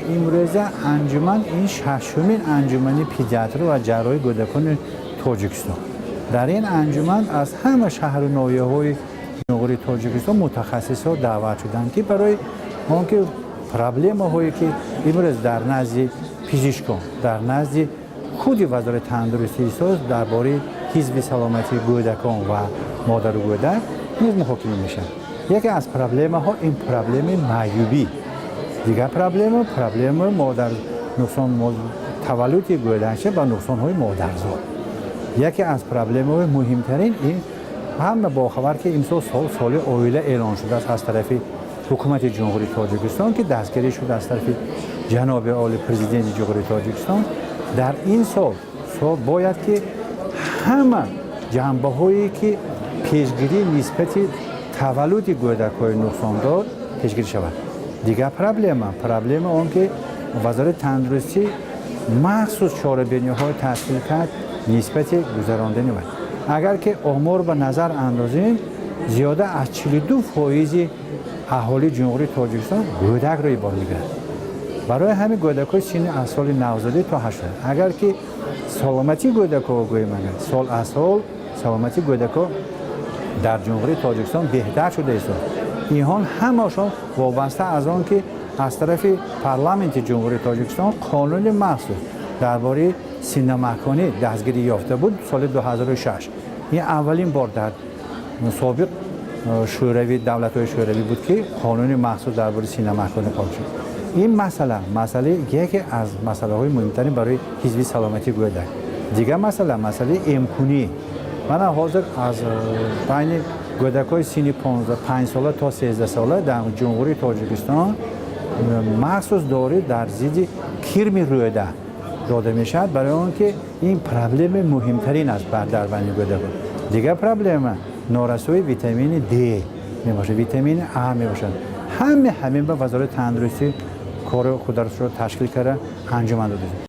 امروزه انجمن این ششمین انجمن پدیاتر و جراحی کودکان تاجیکستان. در این انجمن از همه شهر و ناحیه‌های جمهوری تاجیکستان متخصصان دعوت شدند که برای آنکه پرابلم هایی که امروز در نزد پزشکان در نزد خود وزارت تندرستی است درباره حزب سلامتی کودکان و مادر و کودک نیز محاکمه میشن. یکی از پرابلم ها این پرابلم معیوبی، دیگر پرابلم مادر نقصان تولد کودک و نقصان های مادرزاد. یکی از پرابلم های مهمترین این همه باخبر که امسال سال عائله اعلان شده است از طرف حکومت جمهوری تاجیکستان که دستگیری شده از طرف جناب عالی پرزیدنت جمهوری تاجیکستان. در این سال باید که همه جنبه هایی که پیشگیری نسبت تولد کودک های نقصان دار پیشگیری شود. دیگر پرابلم آن که وزارت تندرستی مخصوص چاره‌بینی های تشکیل کرد نسبت گذراندن وقت. اگر که آمار به نظر اندازیم زیاده از 42% اهالی جمهوری تاجیکستان کودک را بار میگیرند. برای همین کودک‌های سن از سال 90 تا 80 اگر که سلامتی کودک‌ها گوییم سال از سال سلامتی کودک‌ها در جمهوری تاجیکستان بهتر شده است. اینها همشون وابسته از آن که از طرف پارلمانت جمهوری تاجیکستان قانون مخصوص درباره سینه مکانی دستگیری یافته بود سال 2006. این اولین بار در سابق شوروی دولت‌های شوروی بود که قانون مخصوص درباره سینه مکانی قائل شد. این مسئله یکی از مسائل مهمترین برای حزب سلامتی کودک. دیگر مسئله امکانی. من حاضر از بین کودک‌های سن 5 ساله تا 13 ساله در جمهوری تاجیکستان مخصوص دوره در ضد کرم روده داده میشد برای آنکه این پرابلم مهمترین است در بین کودکان. دیگر پرابلم نارسایی ویتامین دی میباشه، ویتامین A میباشه. همین به وزارت تندرستی کار خود را تشکیل کرده انجام داده.